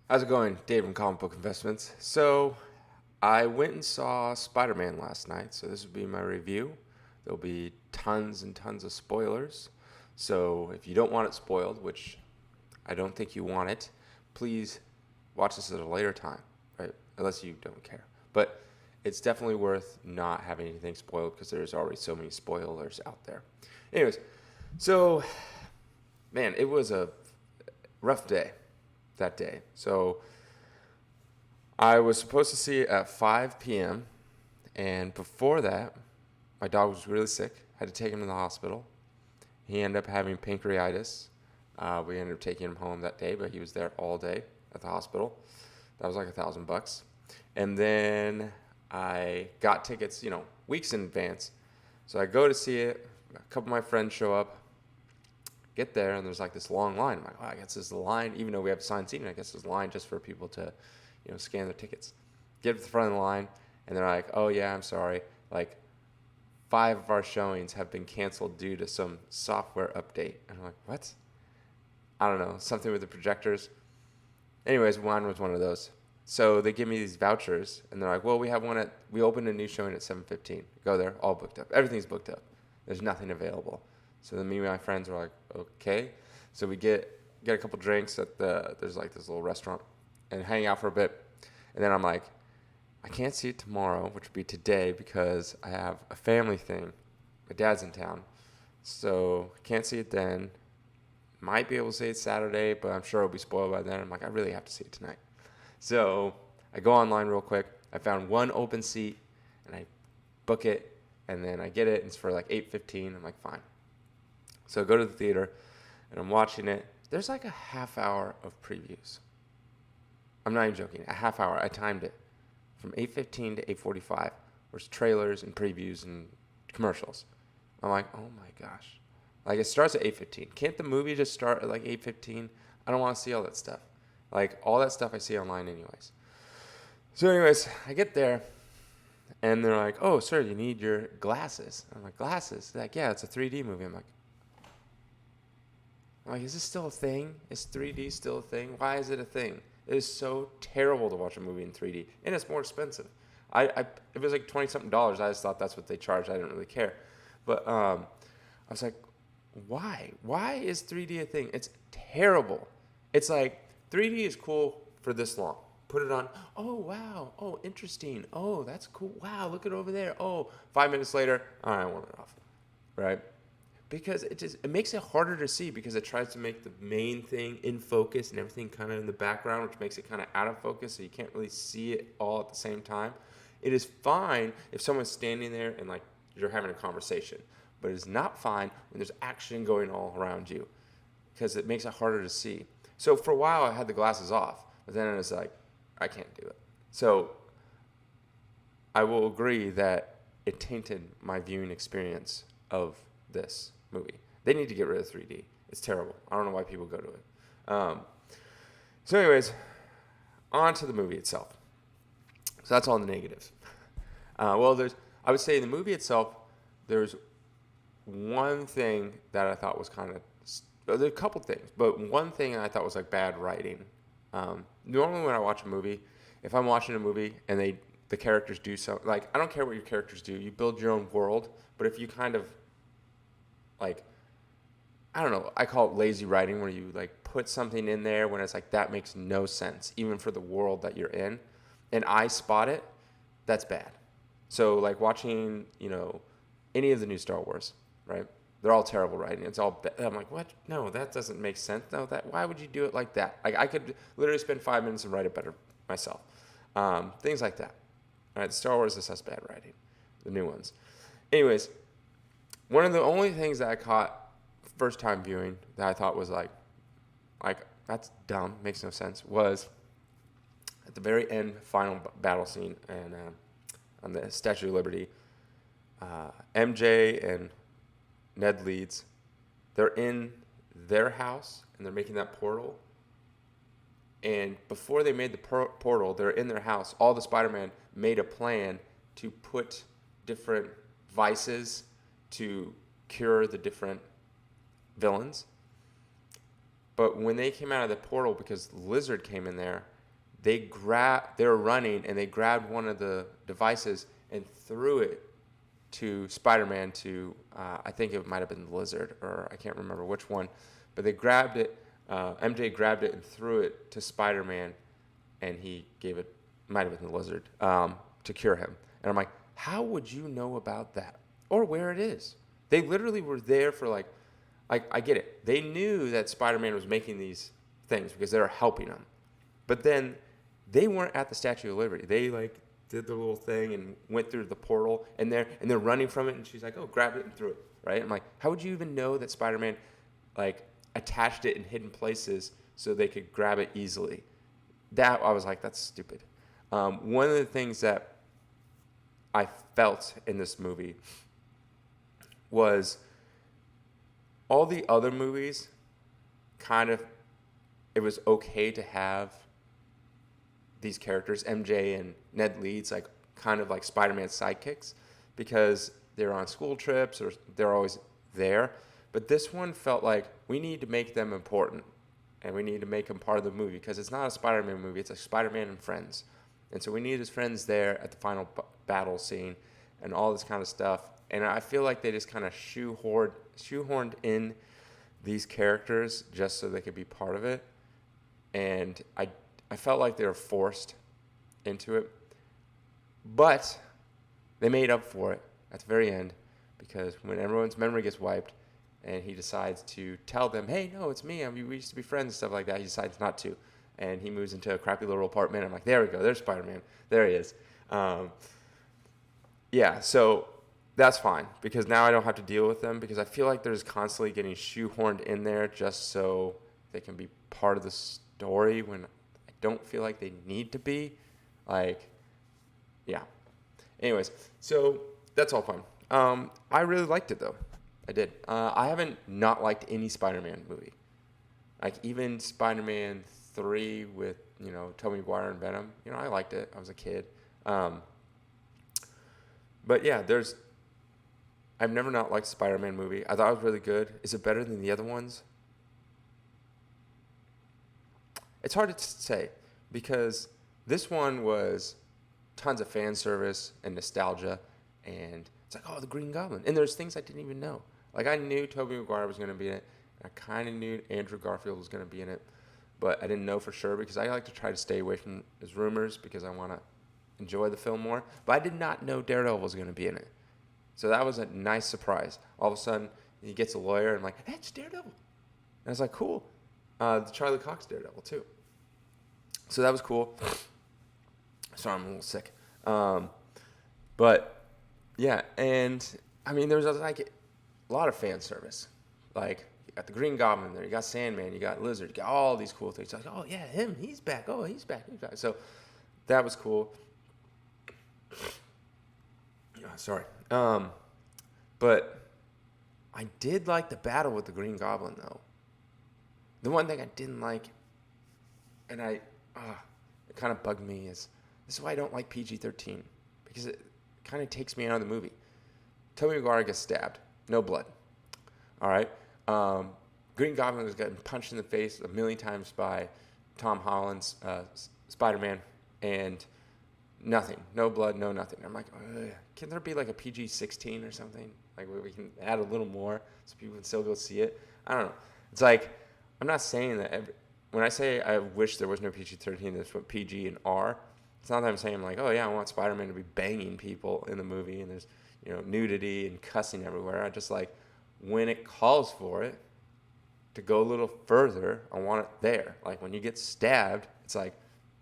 How's it going, Dave from Comic Book Investments? So, I went and saw Spider-Man last night, so this will be my review. There'll be tons and tons of spoilers. So, if you don't want it spoiled, which I don't think you want it, please watch this at a later time, right? Unless you don't care. But it's definitely worth not having anything spoiled because there's already so many spoilers out there. Anyways, so, man, it was a rough day that day. So I was supposed to see it at 5 p.m. And before that, my dog was really sick. I had to take him to the hospital. He ended up having pancreatitis. We ended up taking him home that day, but he was there all day at the hospital. That was like $1,000. And then I got tickets, weeks in advance. So I go to see it. A couple of my friends show up. Get there, and there's like this long line. I'm like, I guess this is the line. Even though we have assigned seating, I guess there's a line just for people to, scan their tickets. Get to the front of the line, and they're like, oh yeah, I'm sorry. Like, 5 of our showings have been canceled due to some software update. And I'm like, what? I don't know, something with the projectors. Anyways, mine was one of those. So they give me these vouchers, and they're like, well, we opened a new showing at 7:15. Go there, all booked up. Everything's booked up. There's nothing available. So then me and my friends were like, okay. So we get a couple drinks at there's like this little restaurant and hang out for a bit. And then I'm like, I can't see it tomorrow, which would be today, because I have a family thing. My dad's in town. So I can't see it then. Might be able to see it Saturday, but I'm sure it'll be spoiled by then. I'm like, I really have to see it tonight. So I go online real quick. I found one open seat, and I book it, and then I get it, and it's for like 8:15. I'm like, fine. So I go to the theater, and I'm watching it. There's like a half hour of previews. I'm not even joking. A half hour. I timed it from 8:15 to 8:45. There's trailers and previews and commercials. I'm like, oh my gosh. Like, it starts at 8:15. Can't the movie just start at like 8:15? I don't want to see all that stuff. Like, all that stuff I see online anyways. So anyways, I get there, and they're like, oh, sir, you need your glasses. I'm like, glasses? They're like, yeah, it's a 3D movie. I'm like, is this still a thing? Is 3D still a thing? Why is it a thing? It is so terrible to watch a movie in 3D, and it's more expensive. If it was like $20-something, I just thought that's what they charged. I didn't really care. But I was like, why? Why is 3D a thing? It's terrible. It's like 3D is cool for this long. Put it on. Oh, wow. Oh, interesting. Oh, that's cool. Wow, look at over there. Oh, 5 minutes later, all right, I want it off. Right? Because it makes it harder to see, because it tries to make the main thing in focus and everything kind of in the background, which makes it kind of out of focus, so you can't really see it all at the same time. It is fine if someone's standing there and like you're having a conversation, but it is not fine when there's action going all around you, because it makes it harder to see. So for a while I had the glasses off, but then I was like, I can't do it. So I will agree that it tainted my viewing experience of this movie. They need to get rid of 3D. It's terrible. I don't know why people go to it. So anyways, on to the movie itself. So that's all the negatives. I would say in the movie itself, there's one thing that I thought was kind of, there's a couple things, but one thing I thought was like bad writing. Normally when I watch a movie, if I'm watching a movie and the characters do something, like, I don't care what your characters do, you build your own world, but if you kind of, like, I don't know, I call it lazy writing, where you like put something in there when it's like, that makes no sense, even for the world that you're in, and I spot it, that's bad. So like watching, any of the new Star Wars, right? They're all terrible writing. It's all I'm like, what? No, that doesn't make sense. No, why would you do it like that? Like, I could literally spend 5 minutes and write it better myself. Things like that. All right, Star Wars just has bad writing, the new ones. Anyways, one of the only things that I caught first time viewing that I thought was like that's dumb, makes no sense, was at the very end final battle scene and on the Statue of Liberty, MJ and Ned Leeds, they're in their house and they're making that portal. And before they made the portal, they're in their house. All the Spider-Man made a plan to put different vices to cure the different villains. But when they came out of the portal, because Lizard came in there they were running and they grabbed one of the devices and threw it to Spider-Man to I think it might have been the Lizard, or I can't remember which one, but they grabbed it. MJ grabbed it and threw it to Spider-Man, and he gave it, might have been the Lizard, to cure him. And I'm like, how would you know about that or where it is? They literally were there for like I get it. They knew that Spider-Man was making these things because they were helping him, but then they weren't at the Statue of Liberty. They like did the little thing and went through the portal, and they're running from it, and she's like, oh, grab it and threw it, right? I'm like, how would you even know that Spider-Man like attached it in hidden places so they could grab it easily? That I was like, that's stupid. One of the things that I felt in this movie was all the other movies kind of, it was okay to have these characters, MJ and Ned Leeds, like kind of like Spider-Man's sidekicks, because they're on school trips or they're always there. But this one felt like we need to make them important, and we need to make them part of the movie, because it's not a Spider-Man movie, it's a Spider-Man and friends. And so we need his friends there at the final battle scene and all this kind of stuff. And I feel like they just kind of shoehorned in these characters just so they could be part of it. And I felt like they were forced into it. But they made up for it at the very end, because when everyone's memory gets wiped and he decides to tell them, hey, no, it's me, we used to be friends and stuff like that, he decides not to. And he moves into a crappy little apartment. I'm like, there we go, there's Spider-Man. There he is. Yeah, so that's fine, because now I don't have to deal with them, because I feel like they're just constantly getting shoehorned in there just so they can be part of the story when I don't feel like they need to be. Like, yeah. Anyways, so that's all fun. I really liked it, though. I did. I haven't not liked any Spider-Man movie. Like, even Spider-Man 3 with, Tobey Maguire and Venom. I liked it. I was a kid. But yeah, I've never not liked a Spider-Man movie. I thought it was really good. Is it better than the other ones? It's hard to say, because this one was tons of fan service and nostalgia, and it's like, oh, the Green Goblin. And there's things I didn't even know. Like, I knew Tobey Maguire was going to be in it. I kind of knew Andrew Garfield was going to be in it, but I didn't know for sure, because I like to try to stay away from his rumors because I want to enjoy the film more. But I did not know Daredevil was going to be in it. So that was a nice surprise. All of a sudden, he gets a lawyer, and I'm like, hey, it's Daredevil. And I was like, cool. The Charlie Cox Daredevil, too. So that was cool. Sorry, I'm a little sick. But, yeah, and, there was like a lot of fan service. Like, you got the Green Goblin there, you got Sandman, you got Lizard, you got all these cool things. Like, oh, yeah, him, he's back. Oh, he's back. So that was cool. Sorry. But I did like the battle with the Green Goblin, though. The one thing I didn't like, and it kind of bugged me, is this is why I don't like PG-13, because it kind of takes me out of the movie. Tobey Maguire gets stabbed. No blood. All right? Green Goblin was getting punched in the face a million times by Tom Holland's Spider-Man, and nothing. No blood, no nothing. I'm like, can there be like a PG-16 or something? Like, where we can add a little more so people can still go see it? I don't know. It's like, I'm not saying that. When I say I wish there was no PG-13, that's what PG and R. It's not that I'm saying, like, oh, yeah, I want Spider-Man to be banging people in the movie and there's, nudity and cussing everywhere. I just like, when it calls for it to go a little further, I want it there. Like, when you get stabbed, it's like,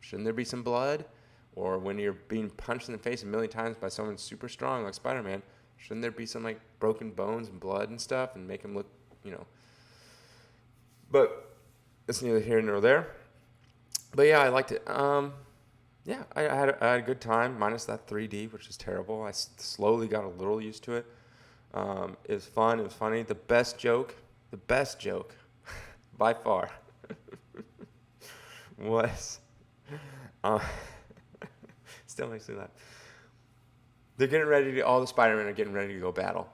shouldn't there be some blood? Or when you're being punched in the face a million times by someone super strong like Spider-Man, shouldn't there be some like broken bones and blood and stuff and make him look, But it's neither here nor there. But yeah, I liked it. Yeah, I had a good time, minus that 3D, which is terrible. I slowly got a little used to it. It was fun. It was funny. The best joke, by far, was... Still makes me laugh. They're getting ready to, all the Spider-Men are getting ready to go battle.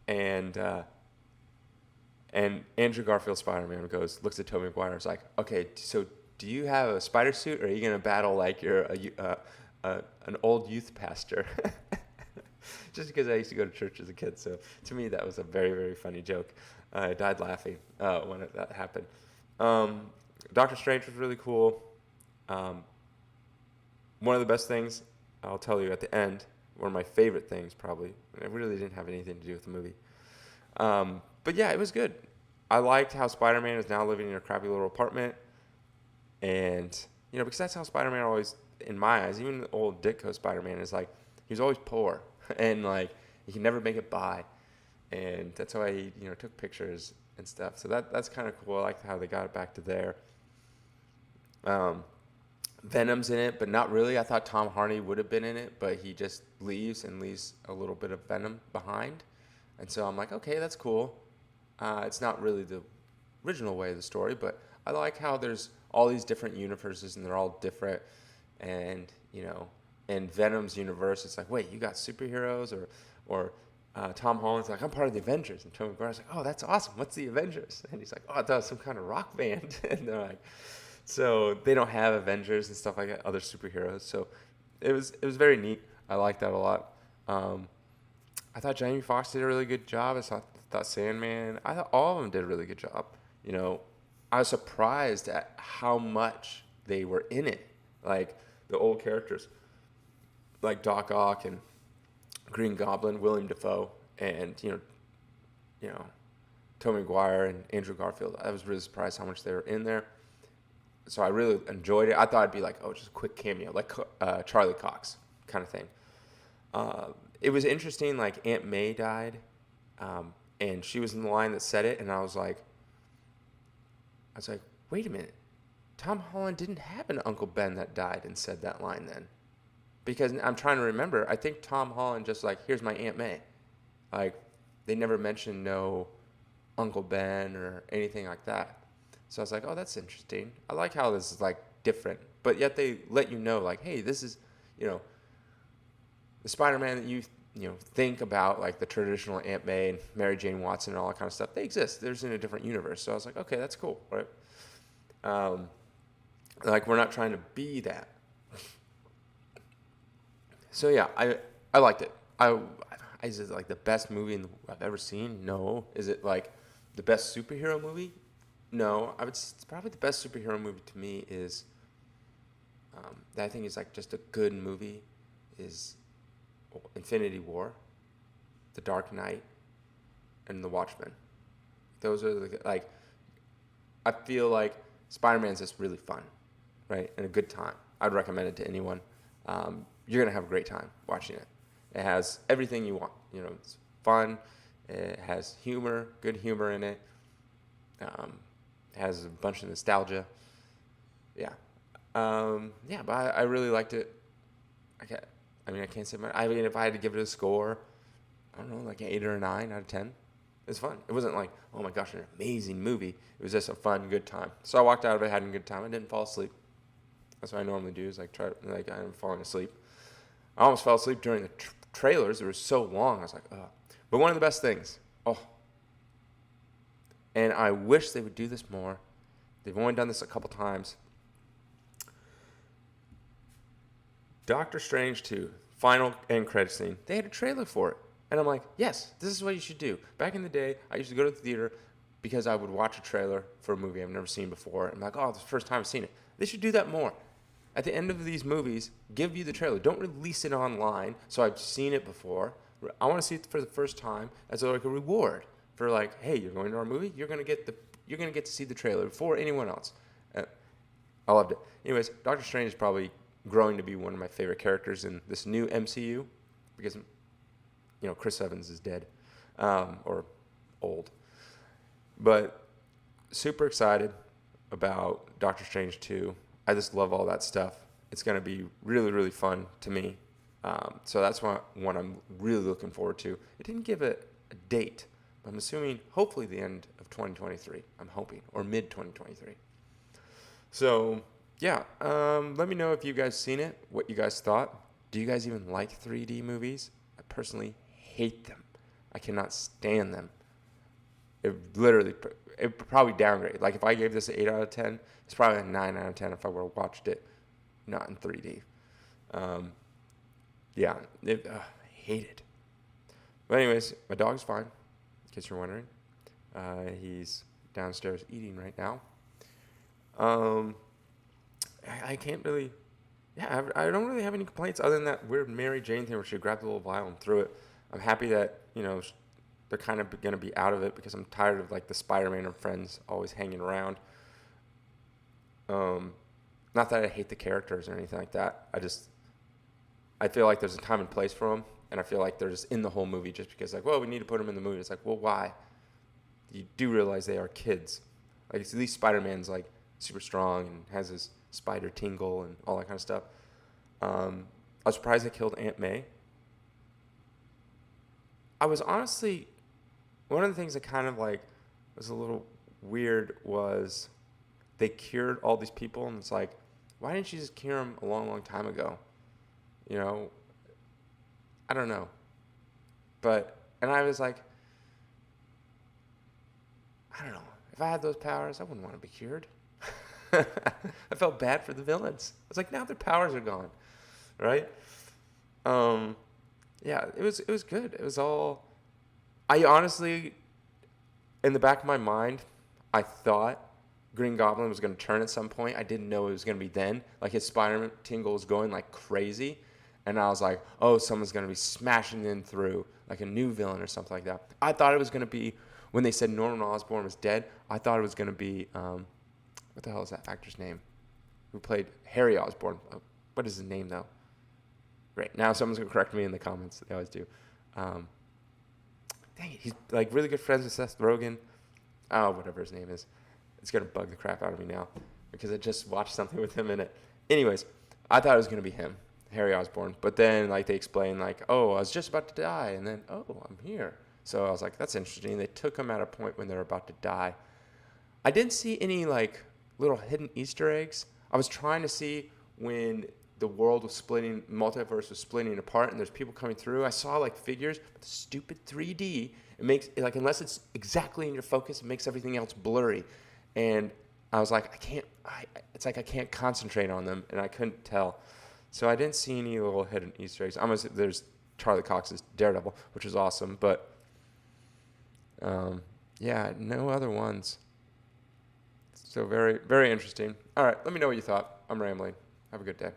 And Andrew Garfield Spider-Man looks at Tobey Maguire and is like, okay, so do you have a spider suit, or are you gonna battle like you're an old youth pastor? Just because I used to go to church as a kid, so to me that was a very, very funny joke. I died laughing when that happened. Um, Doctor Strange was really cool. Um, One of the best things I'll tell you at the end, one of my favorite things probably. It really didn't have anything to do with the movie. But yeah, it was good. I liked how Spider-Man is now living in a crappy little apartment, and because that's how Spider-Man always, in my eyes, even the old Ditko Spider-Man is like he was always poor and like he could never make it by, and that's why he took pictures and stuff. So that's kind of cool. I like how they got it back to there. Um, Venom's in it, but not really. I thought Tom Hardy would have been in it, but he just leaves and leaves a little bit of Venom behind. And so I'm like, okay, that's cool. It's not really the original way of the story, but I like how there's all these different universes and they're all different. And, in Venom's universe, it's like, wait, you got superheroes? Or Tom Holland's like, I'm part of the Avengers. And Tobey Maguire's like, oh, that's awesome. What's the Avengers? And he's like, oh, I thought it was some kind of rock band. And they're like, so they don't have Avengers and stuff like that, other superheroes. So it was very neat. I liked that a lot. I thought Jamie Foxx did a really good job. I thought Sandman. I thought all of them did a really good job. I was surprised at how much they were in it. Like the old characters, like Doc Ock and Green Goblin, William Dafoe, and Tobey Maguire and Andrew Garfield. I was really surprised how much they were in there. So I really enjoyed it. I thought it'd be like, just a quick cameo, like Charlie Cox kind of thing. It was interesting, like Aunt May died, and she was in the line that said it, and I was like, wait a minute. Tom Holland didn't have an Uncle Ben that died and said that line then. Because I'm trying to remember, I think Tom Holland just like, here's my Aunt May. Like, they never mentioned no Uncle Ben or anything like that. So I was like, oh, that's interesting. I like how this is like different, but yet they let you know, like, hey, this is, the Spider-Man that you think about, like the traditional Aunt May and Mary Jane Watson and all that kind of stuff. They exist. They're just in a different universe. So I was like, okay, that's cool, right? Like we're not trying to be that. So yeah, I liked it. Is it like the best movie I've ever seen? No. Is it like the best superhero movie? No, it's probably the best superhero movie to me is, that I think is like just a good movie, is Infinity War, The Dark Knight, and The Watchmen. Those are like, I feel like Spider-Man's just really fun, right, and a good time. I'd recommend it to anyone. You're gonna have a great time watching it. It has everything you want. It's fun. It has humor, good humor in it. It has a bunch of nostalgia. Yeah. But I really liked it. I can't say much. If I had to give it a score, I don't know, like an 8 or a 9 out of 10. It was fun. It wasn't like, oh my gosh, an amazing movie. It was just a fun, good time. So I walked out of it having a good time. I didn't fall asleep. That's what I normally do, is I'm falling asleep. I almost fell asleep during the trailers. They were so long. I was like, oh. But one of the best things, and I wish they would do this more. They've only done this a couple times. Doctor Strange 2, final end credit scene. They had a trailer for it. And I'm like, yes, this is what you should do. Back in the day, I used to go to the theater because I would watch a trailer for a movie I've never seen before. I'm like, oh, this is the first time I've seen it. They should do that more. At the end of these movies, give you the trailer. Don't release it online so I've seen it before. I want to see it for the first time as like a reward for like, hey, you're going to our movie, you're gonna get to see the trailer before anyone else. I loved it. Anyways, Doctor Strange is probably growing to be one of my favorite characters in this new MCU because Chris Evans is dead, or old. But super excited about Doctor Strange 2. I just love all that stuff. It's going to be really, really fun to me. So that's one I'm really looking forward to. It didn't give a date, but I'm assuming hopefully the end of 2023. I'm hoping, or mid-2023. So, yeah, let me know if you guys seen it, what you guys thought. Do you guys even like 3D movies? I personally hate them. I cannot stand them. it literally, it probably downgrade. Like if I gave this an 8 out of 10, it's probably a 9 out of 10 if I would have watched it not in 3D. Um, yeah, I hate it. But anyways, my dog's fine, in case you're wondering. He's downstairs eating right now. Um, I can't really, yeah, I don't really have any complaints other than that weird Mary Jane thing where she grabbed a little vial and threw it. I'm happy that, they're kind of going to be out of it because I'm tired of like the Spider-Man and friends always hanging around. Not that I hate the characters or anything like that. I feel like there's a time and place for them, and I feel like they're just in the whole movie just because, like, well, we need to put them in the movie. It's like, well, why? You do realize they are kids. Like, at least Spider-Man's, like, super strong and has his spider tingle and all that kind of stuff. I was surprised they killed Aunt May. I was honestly, one of the things that kind of, like, was a little weird was they cured all these people, and it's like, why didn't you just cure them a long, long time ago? You know, I don't know. And I was like, I don't know. If I had those powers, I wouldn't want to be cured. I felt bad for the villains. I was like, now their powers are gone, right? Yeah, it was good. It was all. I honestly, in the back of my mind, I thought Green Goblin was going to turn at some point. I didn't know it was going to be then. Like his Spider-Man tingle was going like crazy. And I was like, oh, someone's going to be smashing in through like a new villain or something like that. I thought it was going to be, when they said Norman Osborn was dead, I thought it was going to be, what the hell is that actor's name? Who played Harry Osborn. What is his name, though? Right, now someone's going to correct me in the comments. They always do. Dang it, he's like really good friends with Seth Rogen. Oh, whatever his name is. It's going to bug the crap out of me now because I just watched something with him in it. Anyways, I thought it was going to be him, Harry Osborn. But then like they explained like, oh, I was just about to die. And then, oh, I'm here. So I was like, that's interesting. They took him at a point when they were about to die. I didn't see any like little hidden Easter eggs. I was trying to see when the world was splitting, multiverse was splitting apart and there's people coming through. I saw like figures, but the stupid 3D, it makes, like unless it's exactly in your focus, it makes everything else blurry. And I was like, it's like I can't concentrate on them, and I couldn't tell. So I didn't see any little hidden Easter eggs. There's Charlie Cox's Daredevil, which is awesome, but yeah, no other ones. So very, very interesting. All right, let me know what you thought. I'm rambling. Have a good day.